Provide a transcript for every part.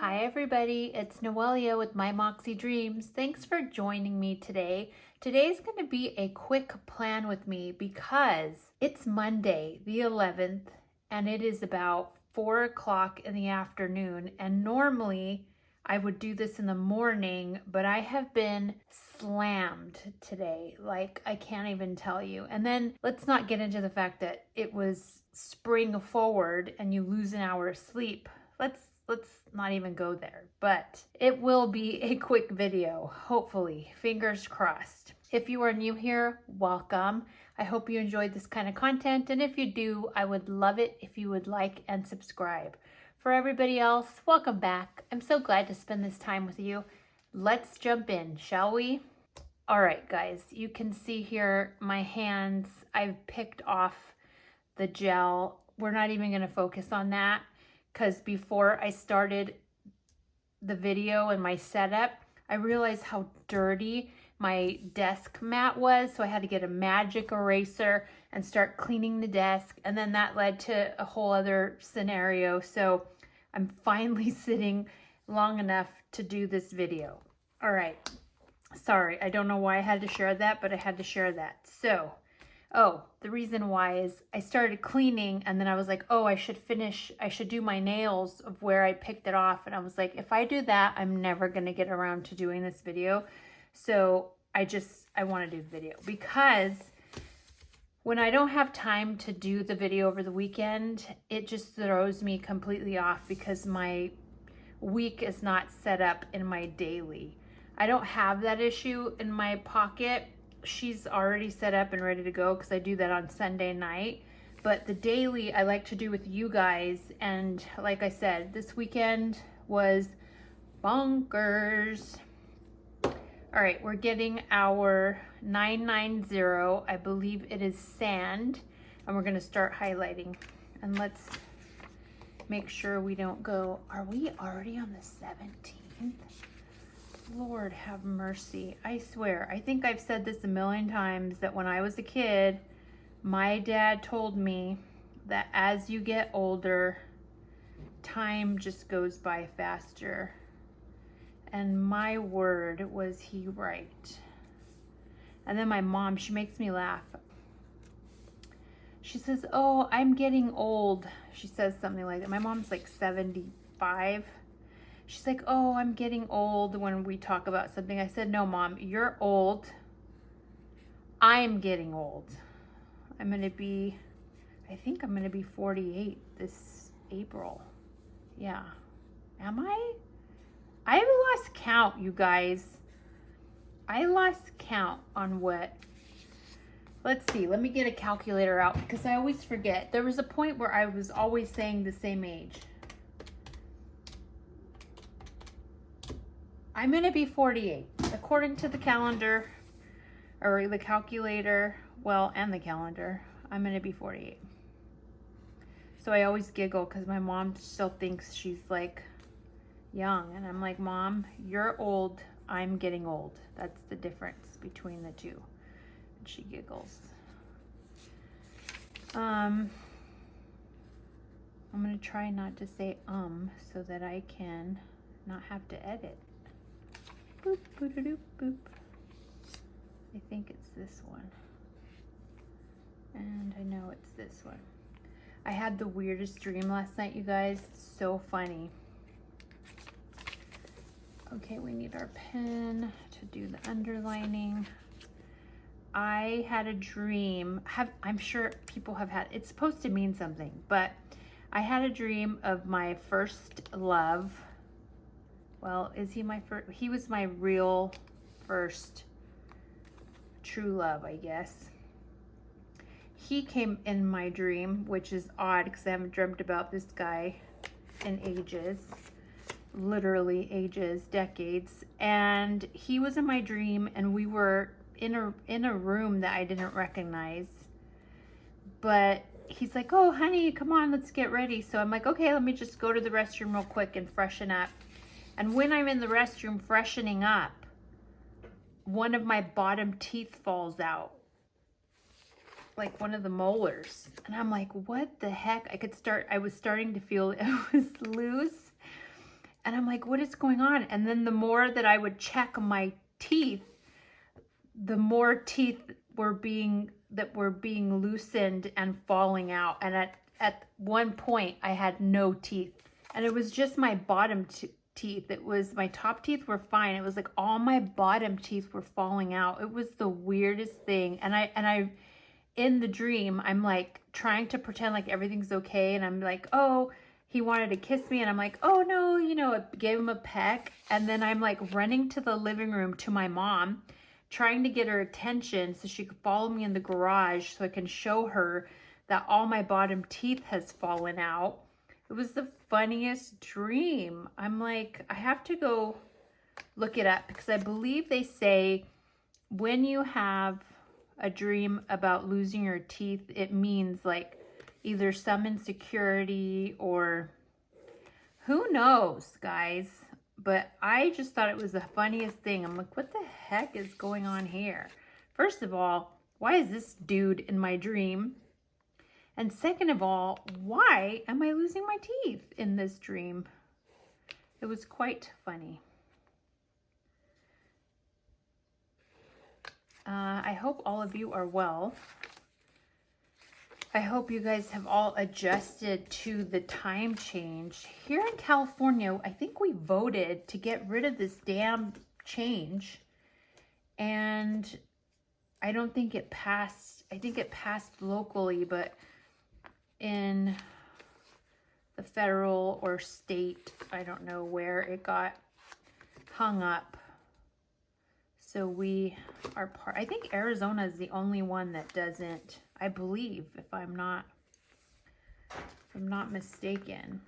Hi everybody, it's Noelia with My Moxie Dreams. Thanks for joining me today. Today's going to be a quick plan with me because it's Monday the 11th and it is about 4 o'clock in the afternoon, and normally I would do this in the morning, but I have been slammed today. Like, I can't even tell you. And then let's not get into the fact that it was spring forward and you lose an hour of sleep. Let's not even go there, but it will be a quick video, hopefully, fingers crossed. If you are new here, welcome. I hope you enjoyed this kind of content, and if you do, I would love it if you would like and subscribe. For everybody else, welcome back. I'm so glad to spend this time with you. Let's jump in, shall we? All right, guys, you can see here my hands. I've picked off the gel. We're not even going to focus on that, because before I started the video and my setup, I realized how dirty my desk mat was. So I had to get a magic eraser and start cleaning the desk. And then that led to a whole other scenario. So I'm finally sitting long enough to do this video. All right. Sorry, I don't know why I had to share that, but I had to share that. So, the reason why is I started cleaning and then I was like, I should do my nails of where I picked it off. And I was like, if I do that, I'm never going to get around to doing this video. So I want to do the video, because when I don't have time to do the video over the weekend, it just throws me completely off because my week is not set up in my daily. I don't have that issue in my pocket. She's already set up and ready to go because I do that on Sunday night. But the daily I like to do with you guys. And like I said, this weekend was bonkers. All right, we're getting our 990. I believe it is sand. And we're going to start highlighting. And let's make sure we don't go. Are we already on the 17th? Lord have mercy. I swear, I think I've said this a million times, that when I was a kid, my dad told me that as you get older, time just goes by faster. And my word, was he right. And then my mom, she makes me laugh. She says, "Oh, I'm getting old." She says something like that. My mom's like 75. She's like, "Oh, I'm getting old," when we talk about something. I said, "No, Mom, you're old. I'm getting old. I think I'm going to be 48 this April. Yeah. Am I? I lost count, you guys. I lost count on what. Let's see. Let me get a calculator out because I always forget. There was a point where I was always saying the same age. I'm going to be 48. According to the calendar, or the calculator, and the calendar, I'm going to be 48. So I always giggle because my mom still thinks she's like young. And I'm like, "Mom, you're old. I'm getting old. That's the difference between the two." And she giggles. I'm going to try not to say so that I can not have to edit. Boop, boop, boop. I think it's this one. And I know it's this one. I had the weirdest dream last night, you guys. It's so funny. Okay, we need our pen to do the underlining. I had a dream. I'm sure people have had. It's supposed to mean something, but I had a dream of my first love. Well, is he my first? He was my real first true love, I guess. He came in my dream, which is odd because I haven't dreamt about this guy in ages. Literally ages, decades. And he was in my dream, and we were in a room that I didn't recognize. But he's like, "Oh, honey, come on, let's get ready." So I'm like, "Okay, let me just go to the restroom real quick and freshen up." And when I'm in the restroom freshening up, one of my bottom teeth falls out. Like one of the molars. And I'm like, what the heck? I was starting to feel it was loose. And I'm like, what is going on? And then the more that I would check my teeth, the more teeth were being loosened and falling out. And at one point I had no teeth, and it was just my bottom teeth. It was, my top teeth were fine. It was like all my bottom teeth were falling out. It was the weirdest thing. And I in the dream, I'm like trying to pretend like everything's okay, and I'm like, oh, he wanted to kiss me, and I'm like, oh no, you know, I gave him a peck. And then I'm like running to the living room to my mom, trying to get her attention so she could follow me in the garage so I can show her that all my bottom teeth has fallen out. It was the funniest dream. I'm like, I have to go look it up, because I believe they say when you have a dream about losing your teeth, it means like either some insecurity or who knows, guys. But I just thought it was the funniest thing. I'm like, what the heck is going on here? First of all, why is this dude in my dream? And second of all, why am I losing my teeth in this dream? It was quite funny. I hope all of you are well. I hope you guys have all adjusted to the time change. Here in California, I think we voted to get rid of this damn change. And I don't think it passed. I think it passed locally, but in the federal or state, I don't know where, it got hung up. So we are part, I think Arizona is the only one that doesn't, I believe, if I'm not mistaken.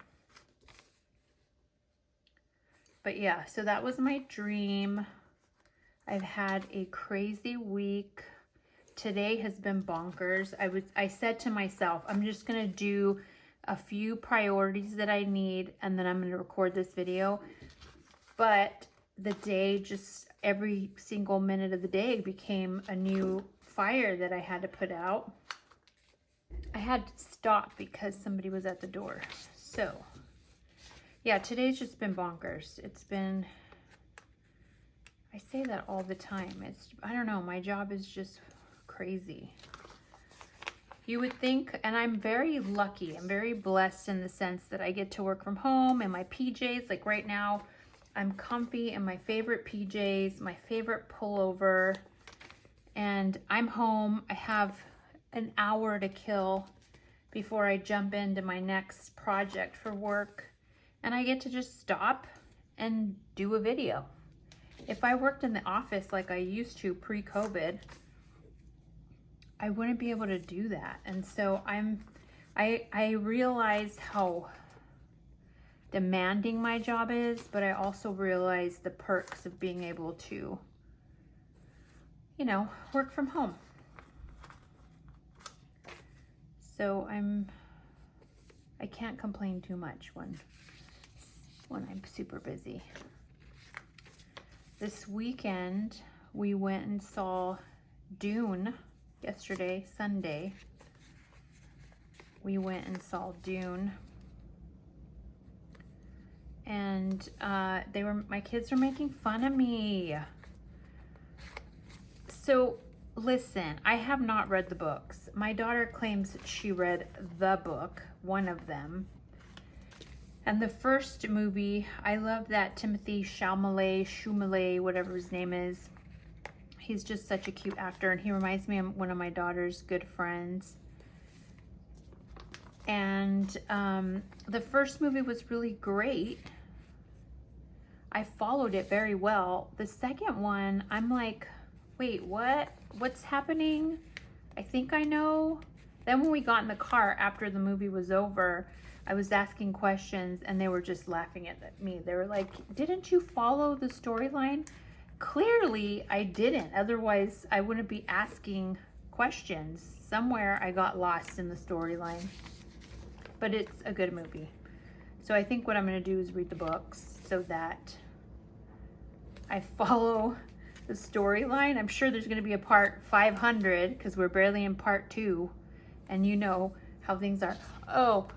But yeah, so that was my dream. I've had a crazy week. Today has been bonkers. I said to myself, I'm just gonna do a few priorities that I need, and then I'm gonna record this video. But the day, just every single minute of the day became a new fire that I had to put out. I had to stop because somebody was at the door. So yeah, today's just been bonkers. It's been, I say that all the time. I don't know, my job is just crazy. You would think, and I'm very lucky, I'm very blessed in the sense that I get to work from home in my PJs. Like right now, I'm comfy in my favorite PJs, my favorite pullover, and I'm home. I have an hour to kill before I jump into my next project for work, and I get to just stop and do a video. If I worked in the office like I used to pre-COVID, I wouldn't be able to do that. And so I realize how demanding my job is, but I also realize the perks of being able to, you know, work from home. So I can't complain too much when I'm super busy. This weekend we went and saw Dune. Yesterday, Sunday, we went and saw Dune. And my kids were making fun of me. So listen, I have not read the books. My daughter claims that she read the book, one of them. And the first movie, I love that Timothy Chalamet, whatever his name is. He's just such a cute actor, and he reminds me of one of my daughter's good friends. And the first movie was really great. I followed it very well. The second one, I'm like, wait, what? What's happening? I think I know. Then when we got in the car after the movie was over, I was asking questions, and they were just laughing at me. They were like, didn't you follow the storyline? Clearly, I didn't. Otherwise, I wouldn't be asking questions. Somewhere I got lost in the storyline. But it's a good movie. So I think what I'm going to do is read the books so that I follow the storyline. I'm sure there's going to be a part 500 because we're barely in part 2. And you know how things are. Oh.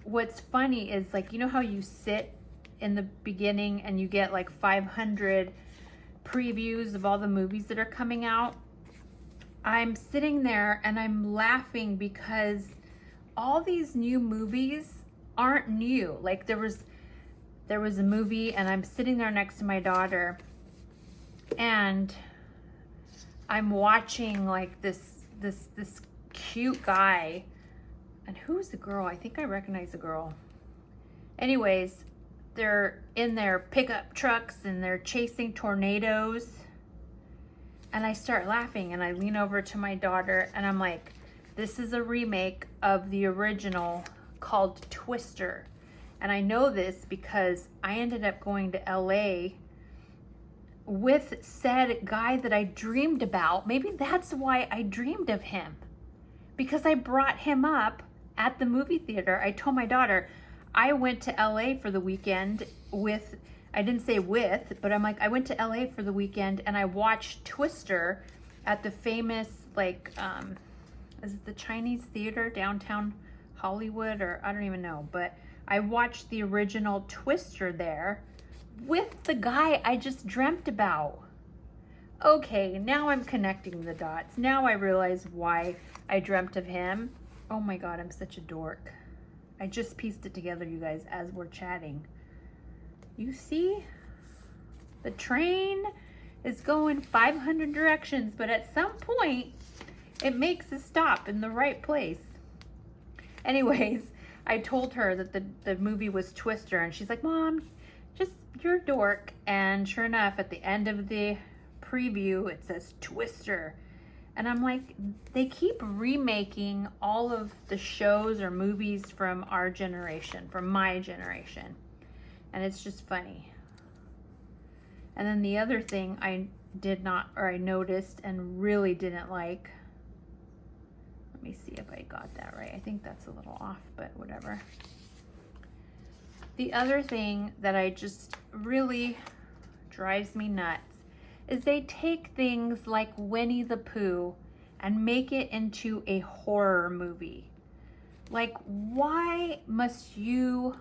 what's funny is, like, you know how you sit in the beginning and you get like 500 previews of all the movies that are coming out? I'm sitting there and I'm laughing because all these new movies aren't new. Like there was a movie, and I'm sitting there next to my daughter, and I'm watching like this cute guy. And who's the girl? I think I recognize the girl. Anyways, they're in their pickup trucks and they're chasing tornadoes. And I start laughing, and I lean over to my daughter and I'm like, this is a remake of the original called Twister. And I know this because I ended up going to LA with said guy that I dreamed about. Maybe that's why I dreamed of him, because I brought him up at the movie theater. I told my daughter, I went to LA for the weekend with, I didn't say with, but I'm like, I went to LA for the weekend and I watched Twister at the famous, like, is it the Chinese theater downtown Hollywood, or I don't even know, but I watched the original Twister there with the guy I just dreamt about. Okay, now I'm connecting the dots. Now I realize why I dreamt of him. Oh my God, I'm such a dork. I just pieced it together, you guys, as we're chatting. You see? The train is going 500 directions, but at some point, it makes a stop in the right place. Anyways, I told her that the movie was Twister, and she's like, Mom, just, you're a dork. And sure enough, at the end of the preview, it says Twister. And I'm like, they keep remaking all of the shows or movies from our generation, from my generation. And it's just funny. And then the other thing I noticed and really didn't like, let me see if I got that right. I think that's a little off, but whatever. The other thing that I just really drives me nuts is they take things like Winnie the Pooh and make it into a horror movie. Like, why must you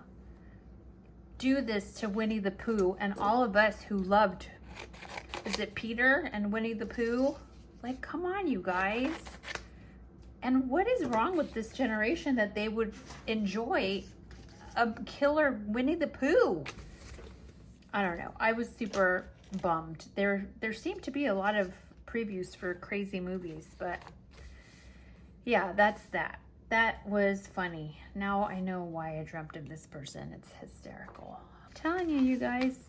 do this to Winnie the Pooh and all of us who loved, is it Peter and Winnie the Pooh? Like, come on, you guys. And what is wrong with this generation that they would enjoy a killer Winnie the Pooh? I don't know. I was super bummed. There seemed to be a lot of previews for crazy movies, but yeah, that's that. That was funny. Now I know why I dreamt of this person. It's hysterical. I'm telling you, you guys.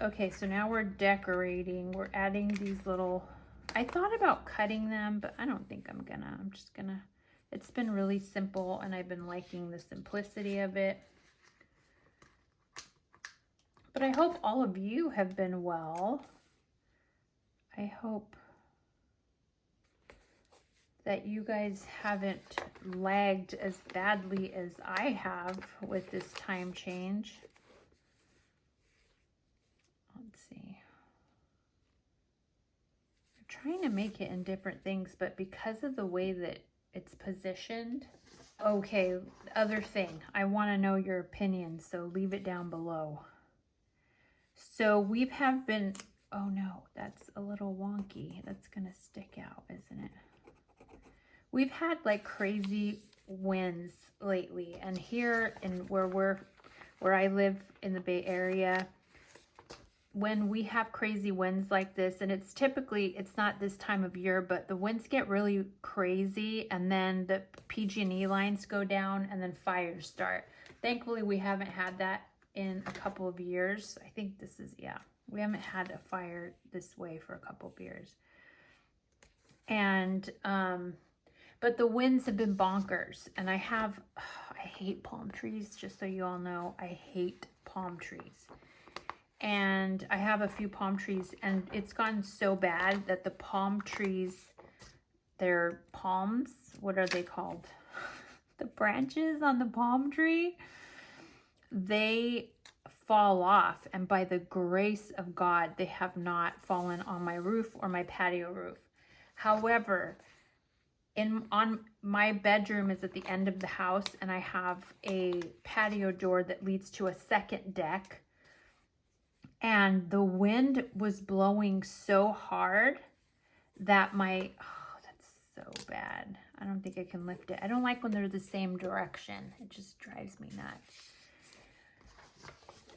Okay, so now we're decorating. We're adding these little, I thought about cutting them, but I don't think I'm gonna. I'm just gonna, it's been really simple and I've been liking the simplicity of it. But I hope all of you have been well. I hope that you guys haven't lagged as badly as I have with this time change. Let's see. I'm trying to make it in different things, but because of the way that it's positioned. Okay, other thing. I want to know your opinion, so leave it down below. So we have been, oh no, that's a little wonky. That's gonna stick out, isn't it? We've had like crazy winds lately, and here in where I live in the Bay Area, when we have crazy winds like this, and it's typically, it's not this time of year, but the winds get really crazy, and then the PG&E lines go down, and then fires start. Thankfully, we haven't had that in a couple of years. I think this is, yeah, we haven't had a fire this way for a couple of years. And but the winds have been bonkers, and I hate palm trees, just so you all know. I hate palm trees. And I have a few palm trees, and it's gotten so bad that the palm trees, their palms, what are they called? The branches on the palm tree, they fall off, and by the grace of God, they have not fallen on my roof or my patio roof. However, on my bedroom is at the end of the house, and I have a patio door that leads to a second deck. And the wind was blowing so hard that oh, that's so bad. I don't think I can lift it. I don't like when they're the same direction. It just drives me nuts.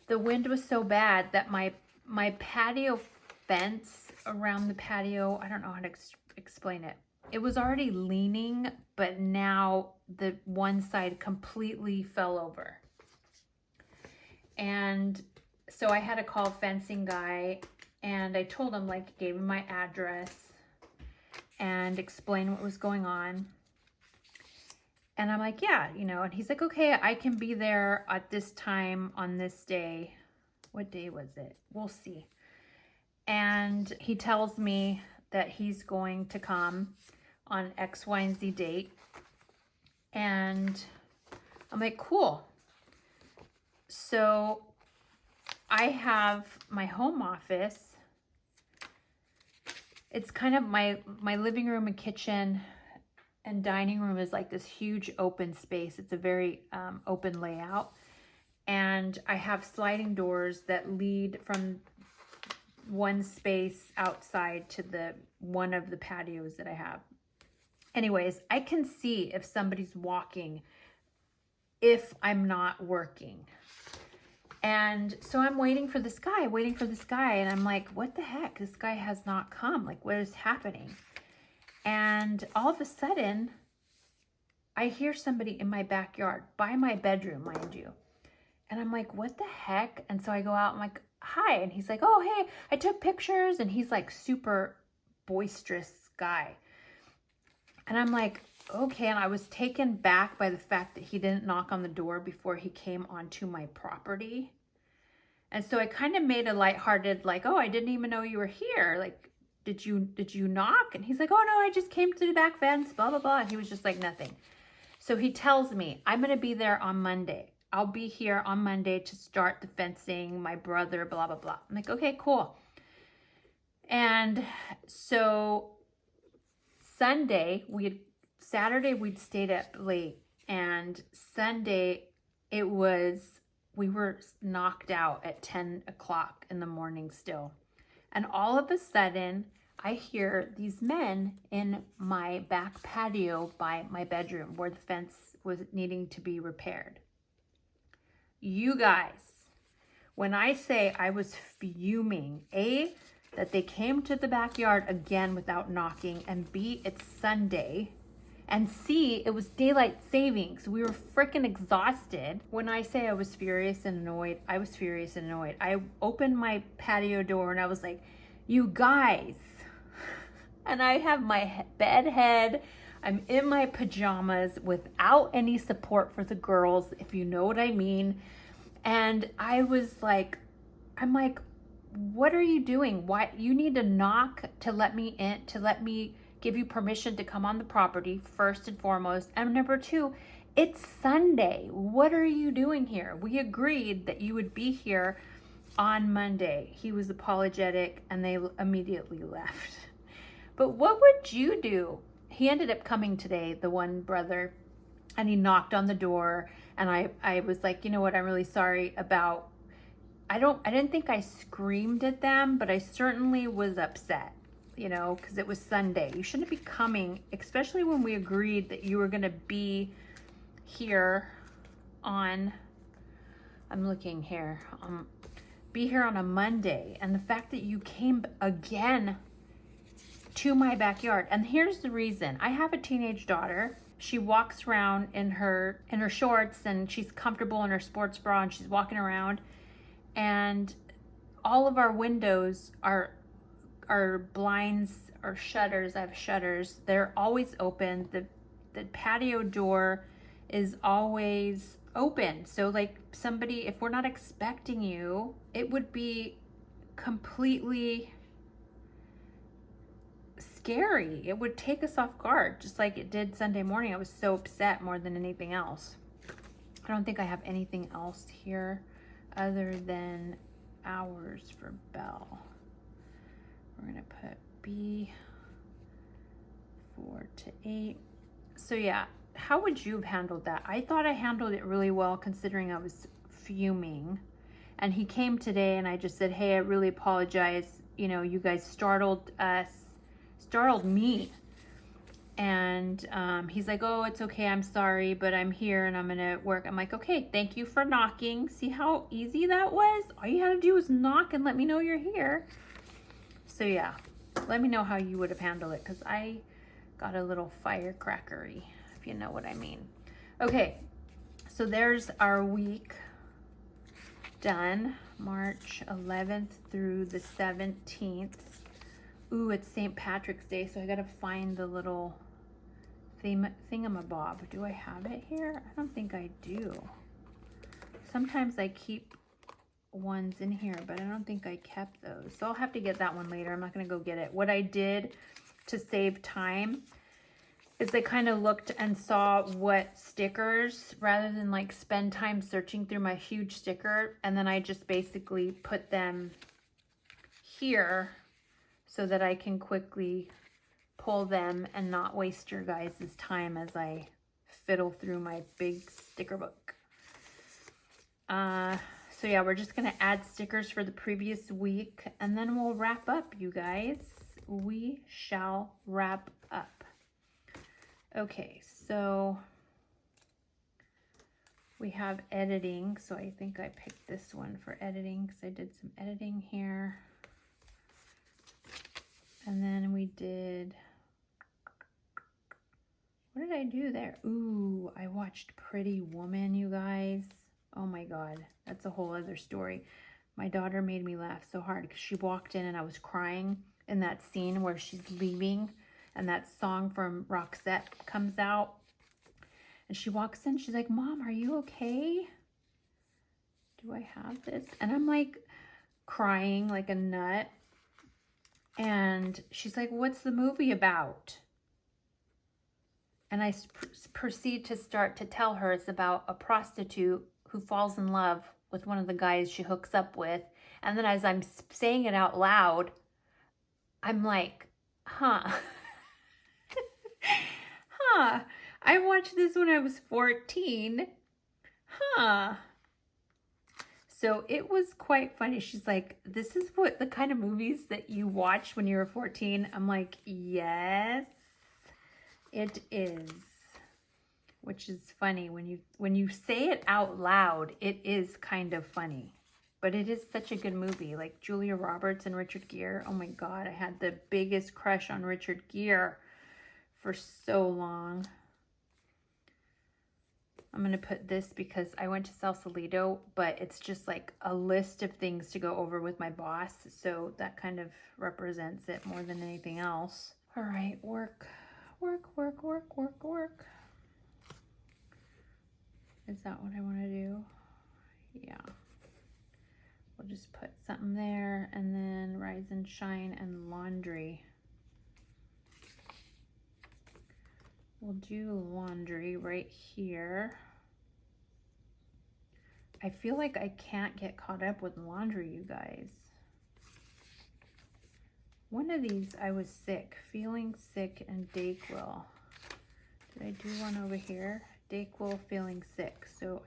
The wind was so bad that my patio fence around the patio, I don't know how to explain it. It was already leaning, but now the one side completely fell over. And so I had to call a fencing guy, and I told him, like, gave him my address and explained what was going on. And I'm like, yeah, you know, and he's like, okay, I can be there at this time on this day. What day was it? We'll see. And he tells me that he's going to come on X, Y, and Z date. And I'm like, cool. So I have my home office. It's kind of my living room and kitchen and dining room is like this huge open space. It's a very open layout. And I have sliding doors that lead from one space outside to the one of the patios that I have. Anyways, I can see if somebody's walking if I'm not working. And so I'm waiting for this guy, and I'm like, what the heck? This guy has not come. Like, what is happening? And all of a sudden, I hear somebody in my backyard, by my bedroom, mind you. And I'm like, what the heck? And so I go out, I'm like, hi. And he's like, oh, hey, I took pictures. And he's like super boisterous guy. And I'm like, okay. And I was taken back by the fact that he didn't knock on the door before he came onto my property. And so I kind of made a lighthearted, like, oh, I didn't even know you were here. Like, did you knock? And he's like, oh no, I just came to the back fence, blah, blah, blah. And he was just like, nothing. So he tells me, I'm going to be there on Monday. I'll be here on Monday to start the fencing, my brother, blah, blah, blah. I'm like, okay, cool. And so Saturday, we'd stayed up late, and Sunday we were knocked out at 10 o'clock in the morning still. And all of a sudden, I hear these men in my back patio by my bedroom where the fence was needing to be repaired. You guys, when I say I was fuming, A, that they came to the backyard again without knocking, and B, it's Sunday, and C, it was daylight savings. We were freaking exhausted. When I say I was furious and annoyed, I was furious and annoyed. I opened my patio door and I was like, you guys. And I have my bed head. I'm in my pajamas without any support for the girls, if you know what I mean. And I was like, I'm like, what are you doing? Why? You need to knock to let me in, to let me give you permission to come on the property, first and foremost. And number two, it's Sunday. What are you doing here? We agreed that you would be here on Monday. He was apologetic and they immediately left. But what would you do? He ended up coming today, the one brother, and he knocked on the door, and I was like, you know what, I'm really sorry about, I didn't think I screamed at them, but I certainly was upset, you know, because it was Sunday. You shouldn't be coming, especially when we agreed that you were going to be here on, I'm looking here, be here on a Monday. And the fact that you came again to my backyard. And here's the reason. I have a teenage daughter. She walks around in her shorts, and she's comfortable in her sports bra, and she's walking around. And all of our windows are blinds or shutters. I have shutters. They're always open. The patio door is always open. So like somebody, if we're not expecting you, it would be completely scary. It would take us off guard, just like it did Sunday morning. I was so upset more than anything else. I don't think I have anything else here other than hours for Belle. We're gonna put B 4 to 8. So yeah, how would you have handled that? I thought I handled it really well considering I was fuming. And he came today and I just said, hey, I really apologize. You know, you guys startled me. And he's like, oh, it's okay, I'm sorry, but I'm here and I'm gonna work. I'm like, okay, thank you for knocking. See how easy that was? All you had to do was knock and let me know you're here. So yeah, let me know how you would have handled it, because I got a little firecrackery, if you know what I mean. Okay, so there's our week done, March 11th through the 17th. Ooh, it's St. Patrick's Day, so I gotta find the little thingamabob. Do I have it here? I don't think I do. Sometimes I keep ones in here, but I don't think I kept those. So I'll have to get that one later. I'm not gonna go get it. What I did to save time is I kind of looked and saw what stickers, rather than like spend time searching through my huge sticker, and then I just basically put them here so that I can quickly pull them and not waste your guys' time as I fiddle through my big sticker book. So yeah, we're just gonna add stickers for the previous week and then we'll wrap up, you guys. We shall wrap up. Okay, so we have editing. So I think I picked this one for editing because I did some editing here. And then we did, what did I do there? Ooh, I watched Pretty Woman, you guys. Oh my God, that's a whole other story. My daughter made me laugh so hard because she walked in and I was crying in that scene where she's leaving and that song from Roxette comes out. And she walks in, she's like, Mom, are you okay? Do I have this? And I'm like crying like a nut. And she's like, what's the movie about? And I proceed to start to tell her it's about a prostitute who falls in love with one of the guys she hooks up with. And then as I'm saying it out loud, I'm like, huh. Huh. I watched this when I was 14. Huh. So it was quite funny. She's like, this is what the kind of movies that you watch when you were 14. I'm like, yes, it is. Which is funny. When you say it out loud, it is kind of funny. But it is such a good movie. Like Julia Roberts and Richard Gere. Oh my God, I had the biggest crush on Richard Gere for so long. I'm going to put this because I went to Sausalito, but it's just like a list of things to go over with my boss. So that kind of represents it more than anything else. All right, work, work, work, work, work, work. Is that what I want to do? Yeah. We'll just put something there and then rise and shine and laundry. We'll do laundry right here. I feel like I can't get caught up with laundry, you guys. One of these I was sick, feeling sick, and Dayquil. Did I do one over here? Dayquil, feeling sick. So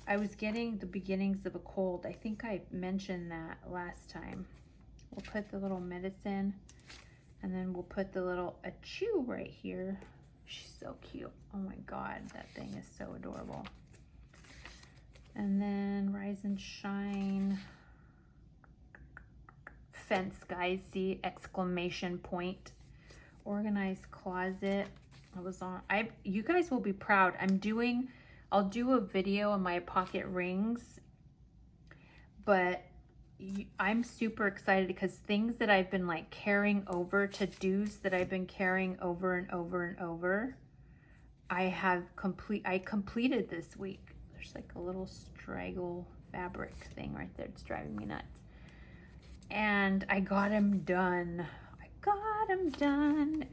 I was getting the beginnings of a cold. I think I mentioned that last time. We'll put the little medicine. And then we'll put the little achoo right here. She's so cute. Oh my God, that thing is so adorable. And then rise and shine. Fence, guys, see, exclamation point. Organized closet. You guys will be proud. I'll do a video on my pocket rings, but I'm super excited because things that I've been like carrying over, to-dos that I've been carrying over and over and over, I completed this week. There's like a little straggle fabric thing right there. It's driving me nuts. And I got them done.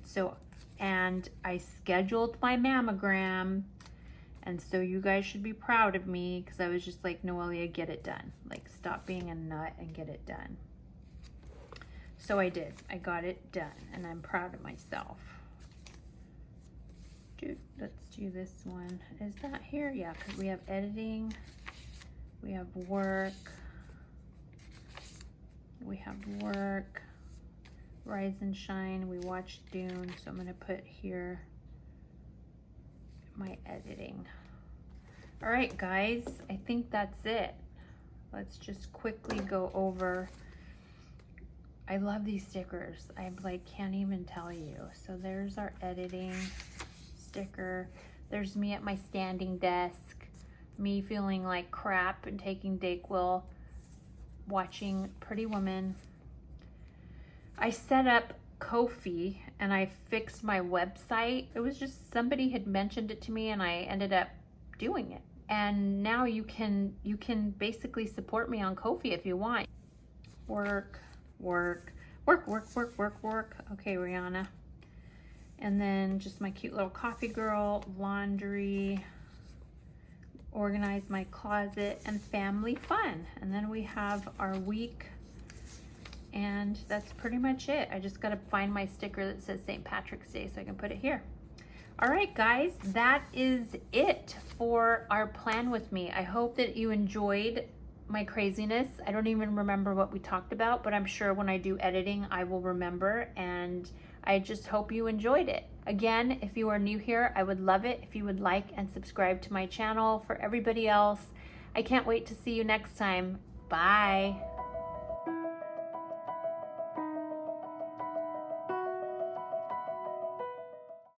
So, and I scheduled my mammogram. And so you guys should be proud of me because I was just like, Noelia, get it done. Like, stop being a nut and get it done. So I did. I got it done and I'm proud of myself. let's do this one. Is that here? Yeah, because we have editing, we have work, rise and shine. We watched Dune, so I'm gonna put here my editing. All right, guys, I think that's it. Let's just quickly go over. I love these stickers. I like can't even tell you. So there's our editing sticker. There's me at my standing desk, me feeling like crap and taking Dayquil, watching Pretty Woman. I set up Ko-fi and I fixed my website. It was just somebody had mentioned it to me and I ended up doing it. And now you can basically support me on Ko-fi if you want. Work. Okay, Rihanna. And then just my cute little coffee girl, laundry, organize my closet, and family fun. And then we have our week, and that's pretty much it. I just gotta find my sticker that says St. Patrick's Day so I can put it here. All right, guys, that is it for our plan with me. I hope that you enjoyed my craziness. I don't even remember what we talked about, but I'm sure when I do editing, I will remember, and I just hope you enjoyed it. Again, if you are new here, I would love it if you would like and subscribe to my channel. For everybody else, I can't wait to see you next time. Bye.